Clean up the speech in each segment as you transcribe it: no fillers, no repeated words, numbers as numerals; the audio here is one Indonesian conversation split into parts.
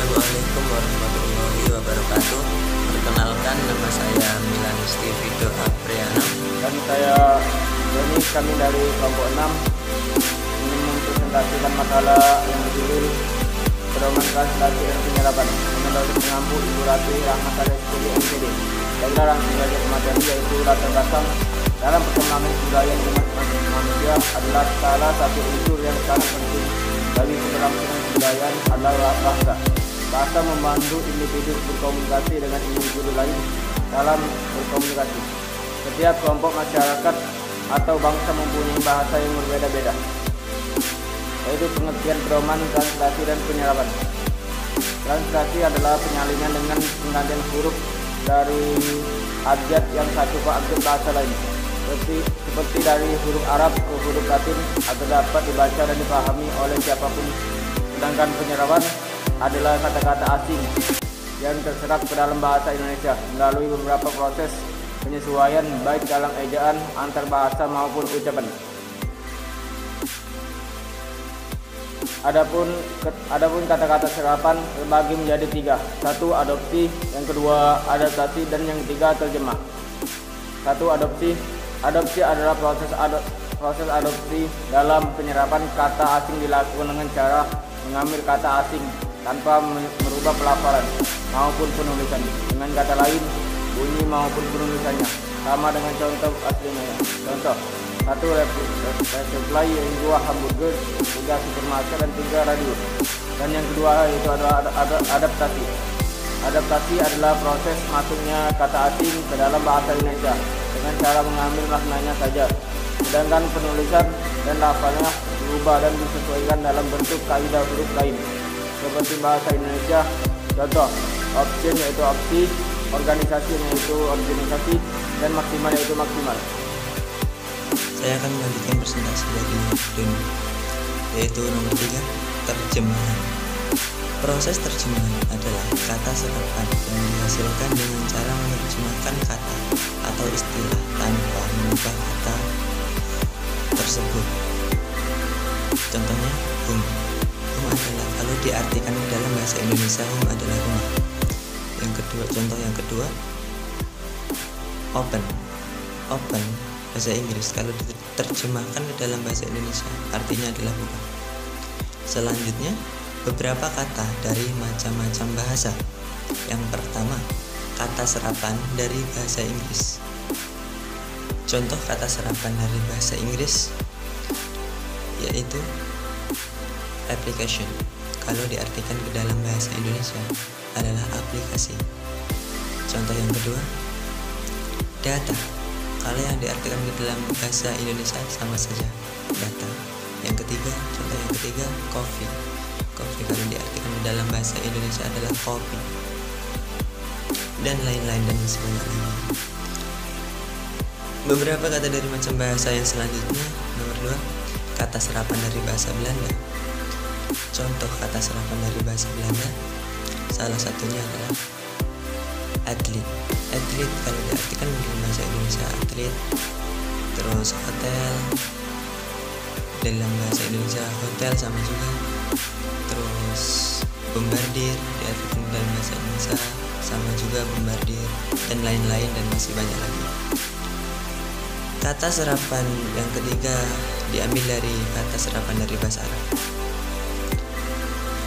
Assalamualaikum warahmatullahi wabarakatuh. Perkenalkan, nama saya Milan Stivido Apriana. Dan saya Doni, kami dari kelompok 6 ingin mempresentasikan makalah yang berjudul Pedoman Translasi dan Penyerapan menurut pengampu Ibu Rati Rahmatari SPD MPD. Saya langsung saja ke materi, yaitu latar belakang dalam perkembangan budaya umat manusia adalah salah satu unsur yang sangat penting bagi keberlangsungan kebudayaan adalah bahasa. Bahasa membantu individu berkomunikasi dengan individu lain dalam berkomunikasi. Setiap kelompok masyarakat atau bangsa mempunyai bahasa yang berbeda-beda, yaitu pengertian pedoman, translasi, dan penyerapan. Translasi adalah penyalinan dengan penggantian huruf dari abjad yang satu ke abjad bahasa lain, seperti dari huruf Arab ke huruf Latin agar dapat dibaca dan dipahami oleh siapapun. Sedangkan penyerapan adalah kata-kata asing yang terserap ke dalam bahasa Indonesia melalui beberapa proses penyesuaian baik dalam ejaan, antar bahasa maupun ucapan. Adapun kata-kata serapan terbagi menjadi 3. 1. Adopsi, yang kedua adaptasi, dan yang ketiga terjemah. 1. Adopsi. Adopsi adalah proses adopsi. Dalam penyerapan, kata asing dilakukan dengan cara mengambil kata asing tanpa merubah pelafalan maupun penulisan. Dengan kata lain, bunyi maupun penulisannya sama dengan contoh aslinya. Contoh: 1. Resupply, yang kedua hamburger, 3. supermarket, dan 3. radio. Dan yang kedua itu adalah adaptasi. Adaptasi adalah proses masuknya kata asing ke dalam bahasa Indonesia dengan cara mengambil maknanya saja, sedangkan penulisan dan lafalnya berubah dan disesuaikan dalam bentuk kaidah huruf lain seperti bahasa Indonesia. Contoh: option yaitu opsi, organisasi yaitu organisasi, dan maksimal yaitu maksimal. Saya akan melanjutkan presentasi dari Doni, yaitu nomor 3, terjemahan. Proses terjemahan adalah kata serapan yang dihasilkan dengan cara menerjemahkan kata atau istilah tanpa mengubah kata tersebut. Contohnya, home. Home adalah, kalau diartikan ke dalam bahasa Indonesia, home adalah rumah. Contoh yang kedua, open. Open bahasa Inggris, kalau diterjemahkan ke dalam bahasa Indonesia artinya adalah buka. Selanjutnya, beberapa kata dari macam-macam bahasa. Yang pertama, kata serapan dari bahasa Inggris. Contoh kata serapan dari bahasa Inggris yaitu application, kalau diartikan ke dalam bahasa Indonesia adalah aplikasi. Contoh yang kedua, data, kalau yang diartikan ke dalam bahasa Indonesia sama saja, data. Contoh yang ketiga, coffee. Coffee kalau diartikan ke dalam bahasa Indonesia adalah kopi, dan lain-lain dan sebagainya. Beberapa kata dari macam bahasa yang selanjutnya. Nomor 2, kata serapan dari bahasa Belanda. Contoh kata serapan dari bahasa Belanda, salah satunya adalah atlet. Atlet kalau diartikan dalam bahasa Indonesia atlet. Terus hotel, dalam bahasa Indonesia hotel sama juga. Terus bombardir diartikan dalam bahasa Indonesia sama juga bombardir, dan lain-lain dan masih banyak lagi. Kata serapan yang ketiga diambil dari kata serapan dari bahasa Arab.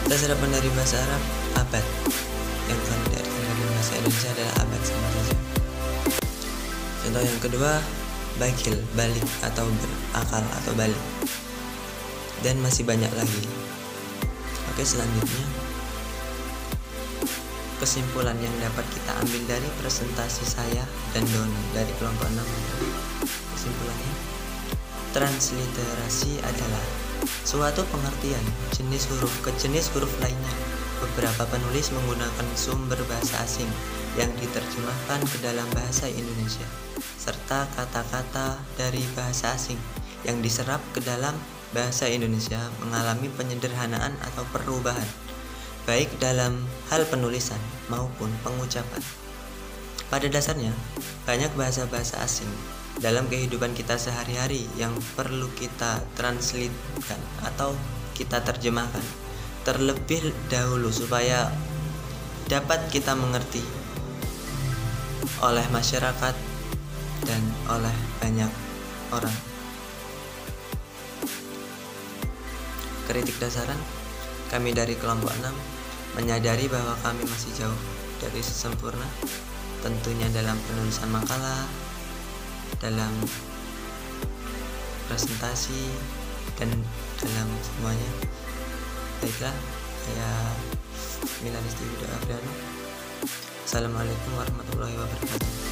Kata serapan dari bahasa Arab, abad, yang kalau diartikan dari bahasa Indonesia adalah abad sama saja. Contoh yang kedua, bakil, balik atau berakal atau balik, dan masih banyak lagi. Oke, selanjutnya kesimpulan yang dapat kita ambil dari presentasi saya dan Doni dari kelompok 6. Kesimpulannya, transliterasi adalah suatu pengertian jenis huruf ke jenis huruf lainnya. Beberapa penulis menggunakan sumber bahasa asing yang diterjemahkan ke dalam bahasa Indonesia, serta kata-kata dari bahasa asing yang diserap ke dalam bahasa Indonesia mengalami penyederhanaan atau perubahan, baik dalam hal penulisan maupun pengucapan. Pada dasarnya, banyak bahasa-bahasa asing dalam kehidupan kita sehari-hari yang perlu kita translatekan atau kita terjemahkan terlebih dahulu supaya dapat kita mengerti oleh masyarakat dan oleh banyak orang. Kritik dasaran, kami dari kelompok 6 menyadari bahwa kami masih jauh dari sempurna, tentunya dalam penulisan makalah, dalam presentasi, dan dalam semuanya. Baiklah, saya Milanisti Yuda Abriano. Assalamualaikum warahmatullahi wabarakatuh.